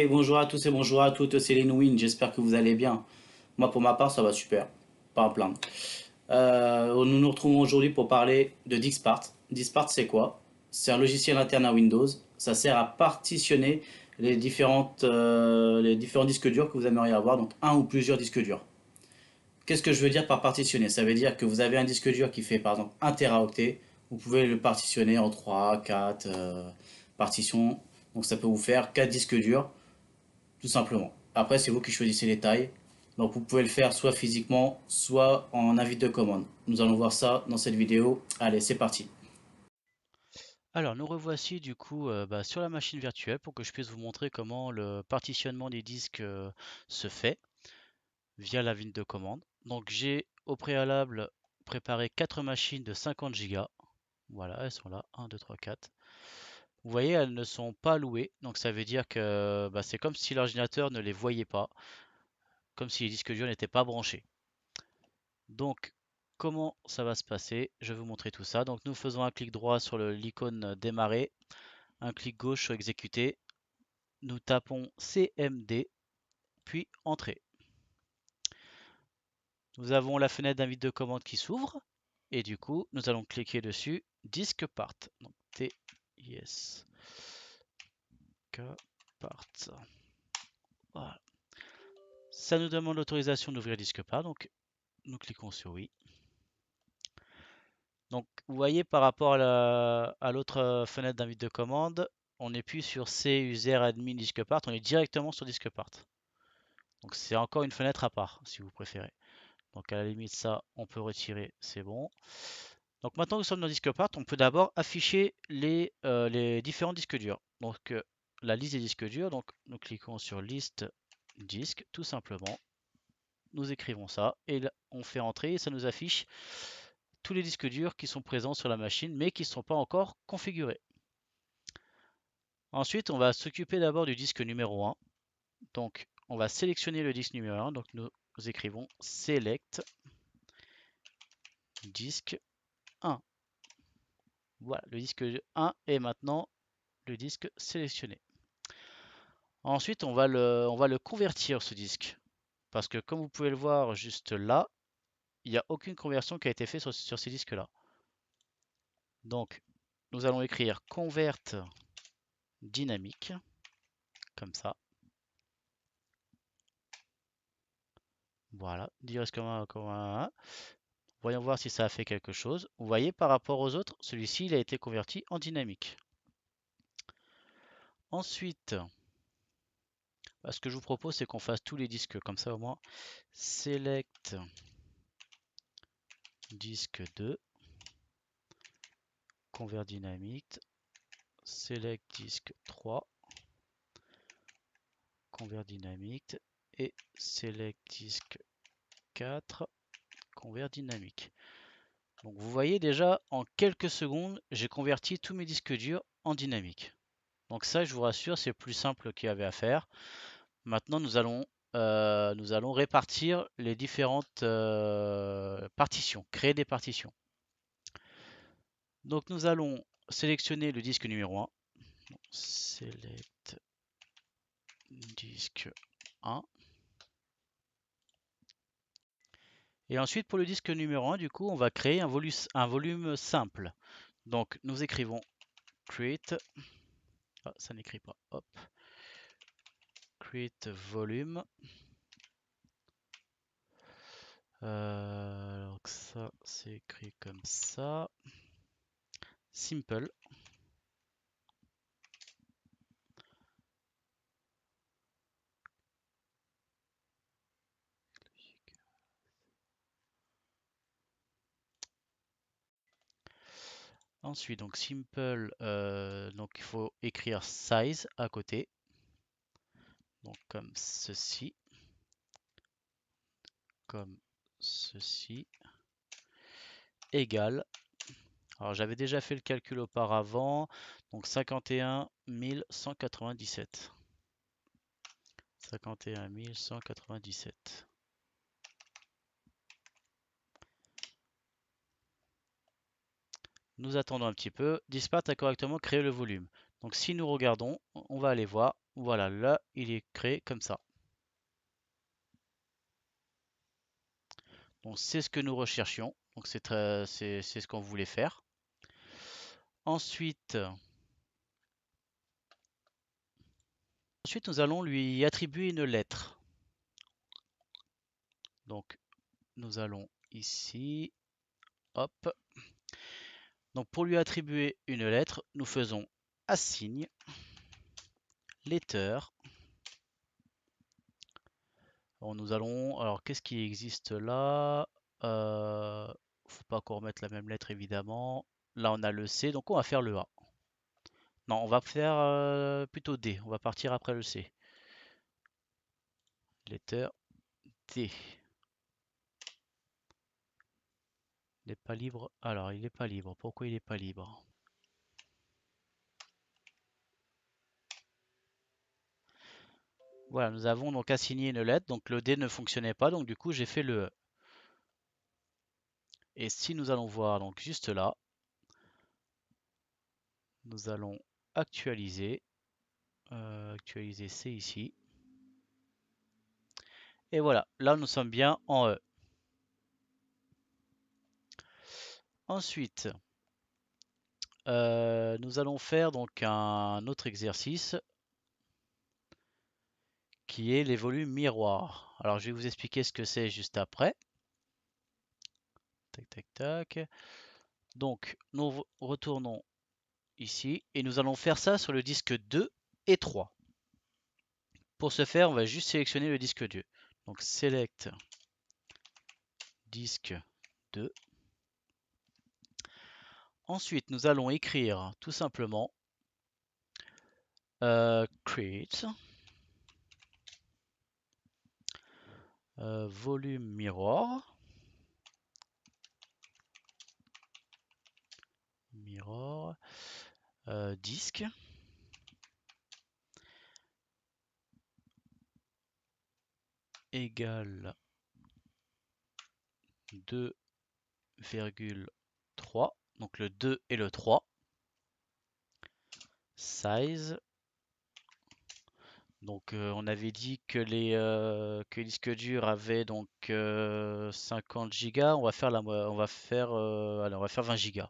bonjour à tous et bonjour à toutes, c'est Lenwin, j'espère que vous allez bien. Moi pour ma part ça va super, pas à plaindre. Nous nous retrouvons aujourd'hui pour parler de Dixpart. Dixpart c'est quoi? C'est un logiciel interne à Windows, ça sert à partitionner les différents disques durs que vous aimeriez avoir, donc un ou plusieurs disques durs. Qu'est-ce que je veux dire par partitionner? Ça veut dire que vous avez un disque dur qui fait par exemple 1 teraoctet, vous pouvez le partitionner en 3, 4 partitions, donc ça peut vous faire 4 disques durs tout simplement. Après, c'est vous qui choisissez les tailles. Donc vous pouvez le faire soit physiquement, soit en invite de commande. Nous allons voir ça dans cette vidéo. Allez, c'est parti. Alors, nous revoici du coup sur la machine virtuelle pour que je puisse vous montrer comment le partitionnement des disques se fait via la ligne de commande. Donc, j'ai au préalable préparé 4 machines de 50 Go. Voilà, elles sont là, 1, 2, 3, 4. Vous voyez, elles ne sont pas louées, donc ça veut dire que c'est comme si l'ordinateur ne les voyait pas, comme si les disques durs n'étaient pas branchés. Donc, comment ça va se passer? Je vais vous montrer tout ça. Donc, nous faisons un clic droit sur l'icône démarrer, un clic gauche sur exécuter. Nous tapons CMD, puis Entrée. Nous avons la fenêtre d'invite de commande qui s'ouvre, et du coup, nous allons cliquer dessus, Disk Part. Donc TIS Part. Voilà. Ça nous demande l'autorisation d'ouvrir Disk Part, donc nous cliquons sur oui. Donc vous voyez par rapport à l'autre fenêtre d'invite de commande, on n'est plus sur C user admin Disk Part, on est directement sur Disk Part. Donc c'est encore une fenêtre à part si vous préférez. Donc à la limite, ça, on peut retirer, c'est bon. Donc maintenant que nous sommes dans Discpart, on peut d'abord afficher les différents disques durs. Donc la liste des disques durs, donc nous cliquons sur liste disque, tout simplement. Nous écrivons ça et là, on fait entrer et ça nous affiche tous les disques durs qui sont présents sur la machine mais qui ne sont pas encore configurés. Ensuite, on va s'occuper d'abord du disque numéro 1. Donc on va sélectionner le disque numéro 1. Donc nous écrivons select disque 1. Voilà, le disque 1 est maintenant le disque sélectionné. Ensuite, on va le convertir ce disque. Parce que comme vous pouvez le voir juste là, il n'y a aucune conversion qui a été faite sur ces disques-là. Donc, nous allons écrire convert dynamique, comme ça. Voilà, direct comme un. Voyons voir si ça a fait quelque chose. Vous voyez, par rapport aux autres, celui-ci, il a été converti en dynamique. Ensuite, ce que je vous propose, c'est qu'on fasse tous les disques comme ça au moins. Select disque 2, convert dynamique, select disque 3, convert dynamique et select disque 4, convert dynamique. Donc vous voyez déjà en quelques secondes, j'ai converti tous mes disques durs en dynamique. Donc ça, je vous rassure, c'est plus simple qu'il y avait à faire. Maintenant, nous allons répartir les différentes partitions, créer des partitions. Donc nous allons sélectionner le disque numéro 1. Select disque 1. Et ensuite, pour le disque numéro 1, du coup, on va créer un volume simple. Donc, nous écrivons create. Ah, ça n'écrit pas. Hop. Create volume. Donc ça, c'est écrit comme ça. Simple. Ensuite, donc simple, donc il faut écrire size à côté. Donc comme ceci. Comme ceci. Égal. Alors j'avais déjà fait le calcul auparavant. Donc 51 197. 51 197. Nous attendons un petit peu. Dispart a correctement créé le volume. Donc si nous regardons, on va aller voir. Voilà, là, il est créé comme ça. Donc c'est ce que nous recherchions. Donc c'est ce qu'on voulait faire. Ensuite, nous allons lui attribuer une lettre. Donc nous allons ici, hop. Donc pour lui attribuer une lettre, nous faisons assign letter. Alors, nous allons, alors qu'est-ce qui existe là? Faut pas qu'on remette la même lettre évidemment. Là on a le C, donc on va faire le A. Non, on va faire plutôt D. On va partir après le C. Letter D. Il n'est pas libre. Alors, il n'est pas libre. Pourquoi il n'est pas libre? Voilà, nous avons donc assigné une lettre. Donc le D ne fonctionnait pas. Donc du coup, j'ai fait le E. Et si nous allons voir, donc juste là, nous allons actualiser. Actualiser C ici. Et voilà, là nous sommes bien en E. Ensuite, nous allons faire donc un autre exercice qui est les volumes miroirs. Alors je vais vous expliquer ce que c'est juste après. Tac, tac, tac. Donc nous retournons ici et nous allons faire ça sur le disque 2 et 3. Pour ce faire, on va juste sélectionner le disque 2. Donc select disque 2. Ensuite, nous allons écrire tout simplement create volume mirror disque égale 2,3, donc le 2 et le 3, size. Donc on avait dit que que les disques durs avaient donc 50 gigas. On va faire allez, on va faire 20 gigas.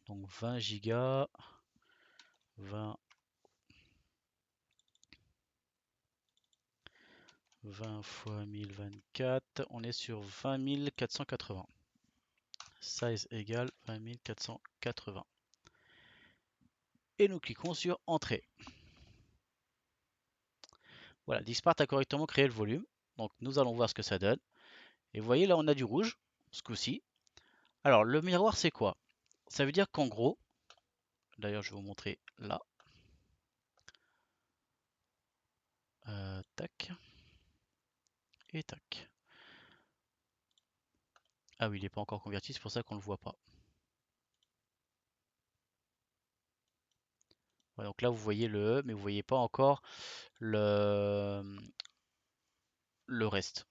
Donc 20 gigas, 20 fois 1024, on est sur 20 480. Size égale 20 480. Et nous cliquons sur Entrée. Voilà, Dispart a correctement créé le volume. Donc nous allons voir ce que ça donne. Et vous voyez là on a du rouge, ce coup-ci. Alors le miroir c'est quoi? Ça veut dire qu'en gros, d'ailleurs je vais vous montrer là. Tac. Et tac. Ah oui, il n'est pas encore converti, c'est pour ça qu'on ne le voit pas. Ouais, donc là vous voyez le E, mais vous voyez pas encore le reste.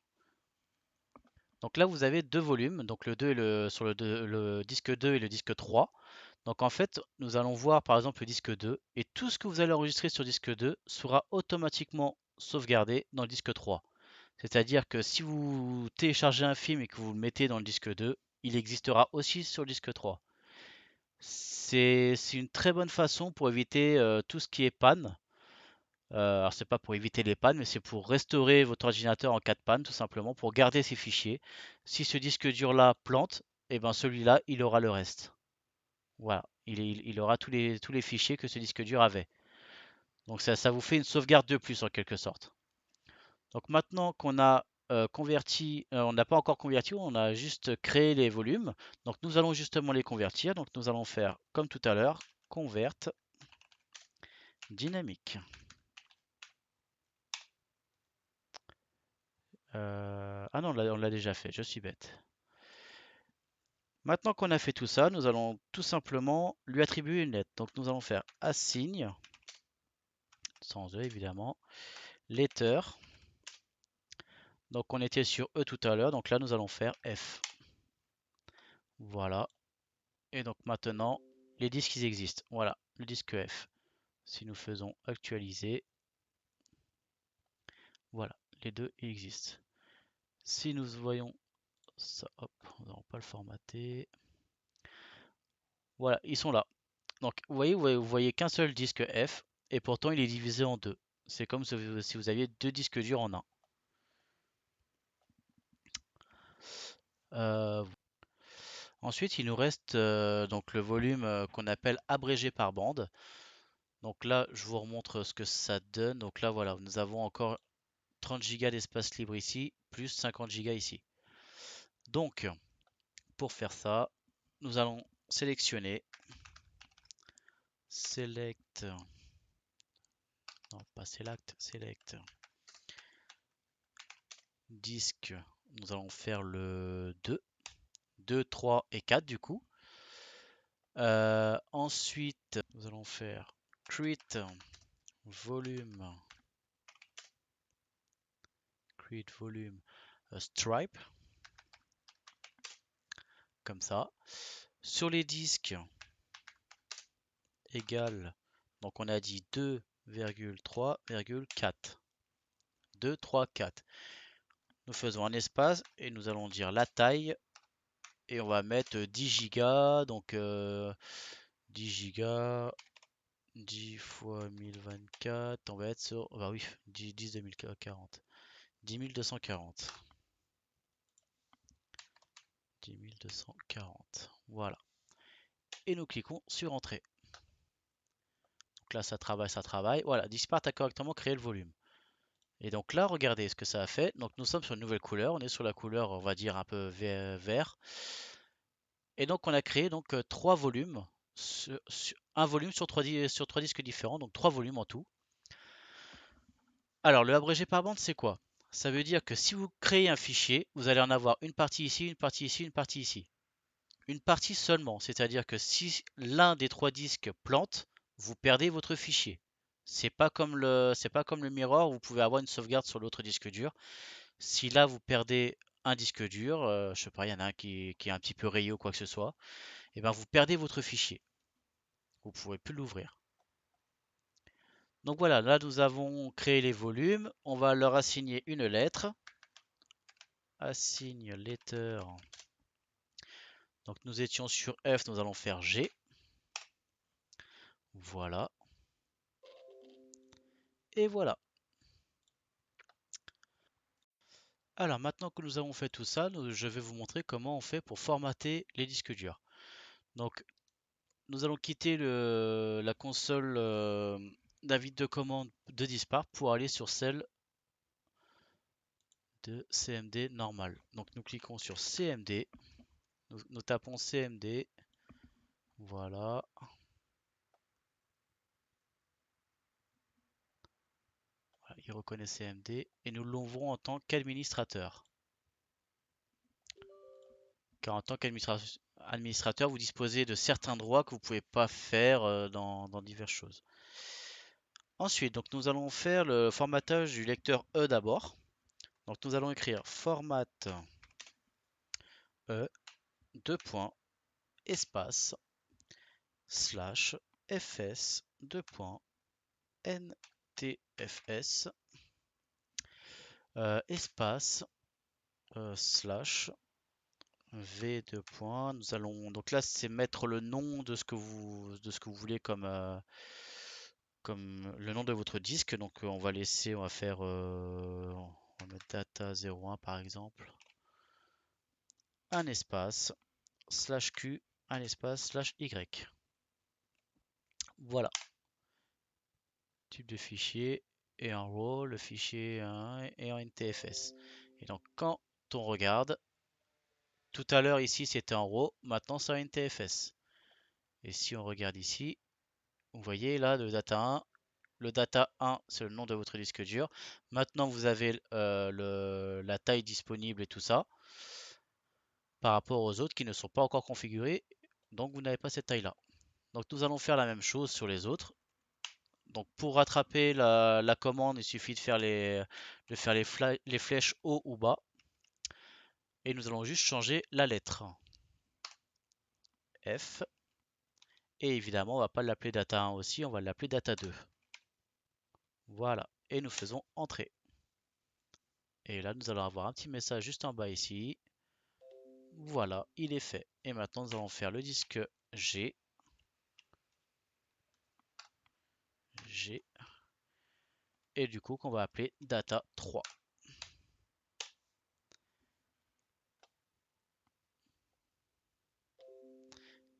Donc là vous avez deux volumes, donc le 2 et sur le disque 2 et le disque 3. Donc en fait, nous allons voir par exemple le disque 2 et tout ce que vous allez enregistrer sur le disque 2 sera automatiquement sauvegardé dans le disque 3. C'est-à-dire que si vous téléchargez un film et que vous le mettez dans le disque 2, il existera aussi sur le disque 3. C'est une très bonne façon pour éviter tout ce qui est panne. Alors c'est pas pour éviter les pannes, mais c'est pour restaurer votre ordinateur en cas de panne, tout simplement, pour garder ses fichiers. Si ce disque dur là plante, et ben celui-là, il aura le reste. Voilà, il aura tous les fichiers que ce disque dur avait. Donc ça vous fait une sauvegarde de plus en quelque sorte. Donc maintenant qu'on a converti, on n'a pas encore converti, on a juste créé les volumes. Donc nous allons justement les convertir. Donc nous allons faire comme tout à l'heure, convert dynamique. Ah non, on l'a déjà fait, je suis bête. Maintenant qu'on a fait tout ça, nous allons tout simplement lui attribuer une lettre. Donc nous allons faire assign, sans E évidemment, letter. Donc on était sur E tout à l'heure, donc là nous allons faire F. Voilà. Et donc maintenant, les disques ils existent. Voilà, le disque F. Si nous faisons actualiser, voilà, les deux existent. Si nous voyons ça, hop, nous n'allons pas le formater. Voilà, ils sont là. Donc, vous voyez qu'un seul disque F, et pourtant il est divisé en deux. C'est comme si vous aviez deux disques durs en un. Euh, Ensuite, il nous reste donc le volume qu'on appelle abrégé par bande. Donc là, je vous remontre ce que ça donne. Donc là, voilà, nous avons encore 30 Go d'espace libre ici, plus 50 Go ici. Donc, pour faire ça, nous allons sélectionner, select, non pas select, select, disque, nous allons faire le 2, 2, 3 et 4 du coup. Ensuite, nous allons faire create volume, create volume stripe, comme ça. Sur les disques, égale, donc on a dit 2,3,4. 2, 3, 4. Nous faisons un espace et nous allons dire la taille et on va mettre 10 Go, donc 10 Go, 10 fois 1024, on va être sur, bah oui, 10, 10 2040, 10 240. 10 240, voilà. Et nous cliquons sur Entrée. Donc là, ça travaille. Voilà, Dispart a correctement créé le volume. Et donc là, regardez ce que ça a fait. Donc nous sommes sur une nouvelle couleur. On est sur la couleur, on va dire, un peu vert. Et donc on a créé donc trois volumes. Un volume sur trois disques différents. Donc trois volumes en tout. Alors le abrégé par bande, c'est quoi? Ça veut dire que si vous créez un fichier, vous allez en avoir une partie ici, une partie ici, une partie ici. Une partie seulement. C'est-à-dire que si l'un des trois disques plante, vous perdez votre fichier. C'est pas comme le mirror, vous pouvez avoir une sauvegarde sur l'autre disque dur. Si là vous perdez un disque dur, je sais pas, il y en a un qui est un petit peu rayé ou quoi que ce soit, et ben vous perdez votre fichier. Vous ne pourrez plus l'ouvrir. Donc voilà, là nous avons créé les volumes. On va leur assigner une lettre. Assigne letter. Donc nous étions sur F, nous allons faire G. Voilà. Et voilà. Alors maintenant que nous avons fait tout ça, je vais vous montrer comment on fait pour formater les disques durs. Donc nous allons quitter la console d'invite de commande de Dispart pour aller sur celle de CMD normal. Donc nous cliquons sur CMD, nous tapons CMD, voilà. Voilà, il reconnaît CMD et nous l'ouvrons en tant qu'administrateur. Car en tant qu'administrateur, vous disposez de certains droits que vous ne pouvez pas faire dans diverses choses. Ensuite, donc nous allons faire le formatage du lecteur E d'abord. Donc nous allons écrire format E, deux points, espace, slash, fs, deux points, ntfs, espace, slash, v, deux points. Nous allons, donc là c'est mettre le nom de ce que vous voulez comme le nom de votre disque. Donc on va faire, on va mettre data 01 par exemple. Un espace, slash q, un espace, slash y. Voilà. Type de fichier et en RAW, le fichier est en NTFS. Et donc quand on regarde, tout à l'heure ici c'était en RAW, maintenant c'est en NTFS. Et si on regarde ici, vous voyez là le data 1. Le data 1, c'est le nom de votre disque dur. Maintenant, vous avez la taille disponible et tout ça par rapport aux autres qui ne sont pas encore configurés. Donc, vous n'avez pas cette taille-là. Donc, nous allons faire la même chose sur les autres. Donc, pour rattraper la commande, il suffit de faire les flèches haut ou bas. Et nous allons juste changer la lettre F. Et évidemment, on va pas l'appeler data 1 aussi, on va l'appeler data 2. Voilà, et nous faisons entrer. Et là, nous allons avoir un petit message juste en bas ici. Voilà, il est fait. Et maintenant, nous allons faire le disque G. G. Et du coup, qu'on va appeler data 3.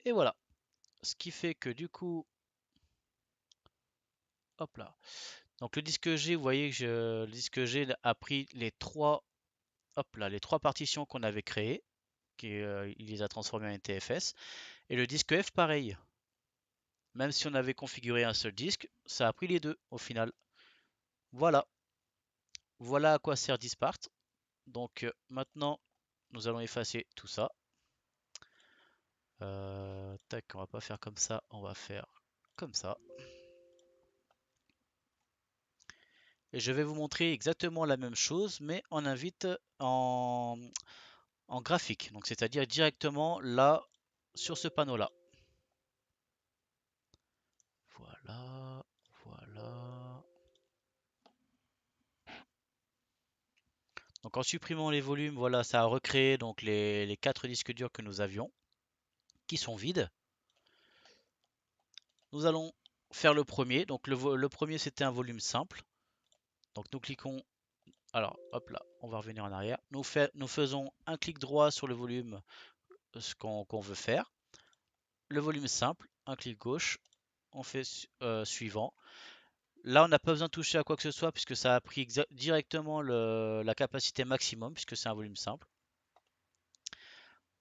Et voilà. Ce qui fait que du coup, hop là. Donc le disque G, vous voyez que le disque G a pris les trois, hop là, les trois partitions qu'on avait créées. Il les a transformées en NTFS. Et le disque F, pareil. Même si on avait configuré un seul disque, ça a pris les deux au final. Voilà. Voilà à quoi sert Dispart. Donc maintenant, nous allons effacer tout ça. Tac, on va pas faire comme ça, on va faire comme ça. Et je vais vous montrer exactement la même chose, mais on invite en graphique. Donc c'est-à-dire directement là, sur ce panneau-là. Voilà, voilà. Donc en supprimant les volumes, voilà, ça a recréé donc les 4 disques durs que nous avions, qui sont vides. Nous allons faire le premier. Donc le premier, c'était un volume simple. Donc nous cliquons. Alors, hop là, on va revenir en arrière. Nous faisons un clic droit sur le volume ce qu'on veut faire. Le volume simple, un clic gauche, on fait suivant. Là, on n'a pas besoin de toucher à quoi que ce soit puisque ça a pris directement la capacité maximum puisque c'est un volume simple.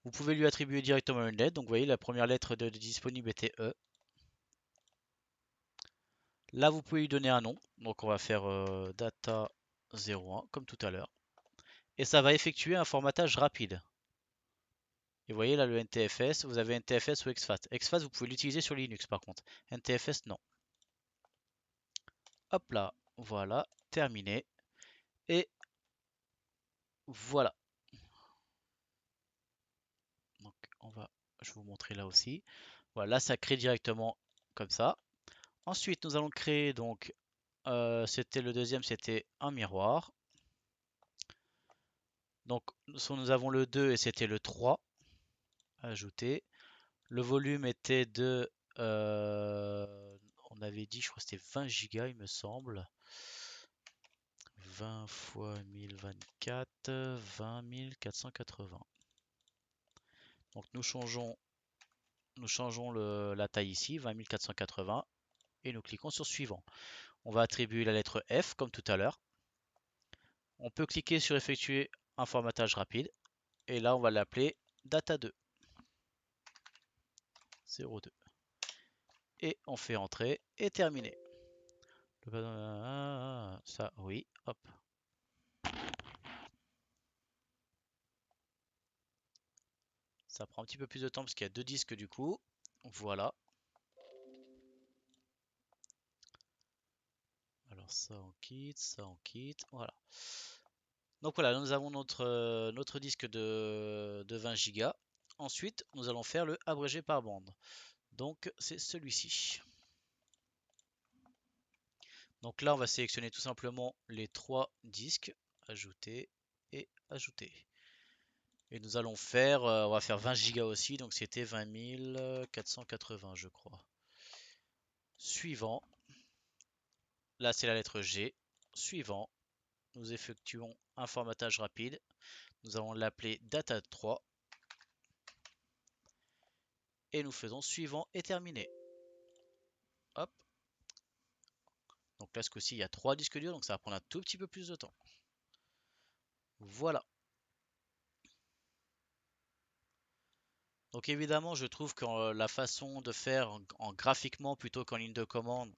Vous pouvez lui attribuer directement une lettre. Donc, vous voyez, la première lettre de disponible était E. Là, vous pouvez lui donner un nom. Donc, on va faire data 01 comme tout à l'heure. Et ça va effectuer un formatage rapide. Et vous voyez là le NTFS, vous avez NTFS ou exFAT. exFAT, vous pouvez l'utiliser sur Linux par contre. NTFS, non. Hop là, voilà, terminé. Et voilà. Donc je vais vous montrer là aussi. Voilà, là ça crée directement comme ça. Ensuite, nous allons créer donc, c'était le deuxième, c'était un miroir. Donc nous avons le 2 et c'était le 3. Ajouter. Le volume était de, on avait dit, je crois que c'était 20 Go il me semble. 20 fois 1024, 20 480. Donc nous changeons la taille ici, 20 480, et nous cliquons sur suivant. On va attribuer la lettre F comme tout à l'heure. On peut cliquer sur effectuer un formatage rapide, et là on va l'appeler data2 02. Et on fait entrer et terminer. Ça, oui, hop. Ça prend un petit peu plus de temps parce qu'il y a deux disques du coup. Voilà. Alors ça on quitte, voilà. Donc voilà, nous avons notre disque de 20 Go. Ensuite, nous allons faire le abrégé par bande. Donc c'est celui-ci. Donc là, on va sélectionner tout simplement les trois disques, ajouter et ajouter. Et nous allons faire, on va faire 20 Go aussi, donc c'était 20 480 je crois. Suivant, là c'est la lettre G. Suivant, nous effectuons un formatage rapide. Nous allons l'appeler data3. Et nous faisons suivant et terminé. Hop. Donc là, ce coup-ci, il y a 3 disques durs, donc ça va prendre un tout petit peu plus de temps. Voilà. Donc évidemment, je trouve que la façon de faire en graphiquement plutôt qu'en ligne de commande,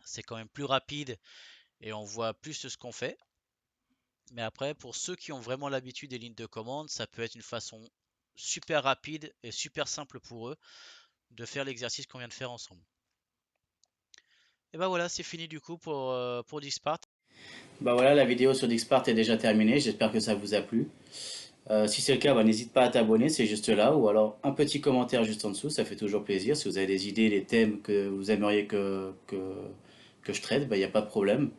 c'est quand même plus rapide et on voit plus ce qu'on fait. Mais après, pour ceux qui ont vraiment l'habitude des lignes de commande, ça peut être une façon super rapide et super simple pour eux de faire l'exercice qu'on vient de faire ensemble. Et ben voilà, c'est fini du coup pour Dispart. Bah voilà, la vidéo sur Dixpart est déjà terminée, j'espère que ça vous a plu. Si c'est le cas, bah, n'hésite pas à t'abonner, c'est juste là, ou alors un petit commentaire juste en dessous, ça fait toujours plaisir. Si vous avez des idées, des thèmes que vous aimeriez que je traite, il n'y a pas de problème.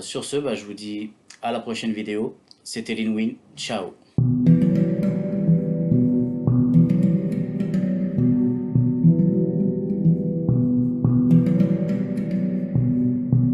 Sur ce, bah, je vous dis à la prochaine vidéo. C'était Linwin, ciao.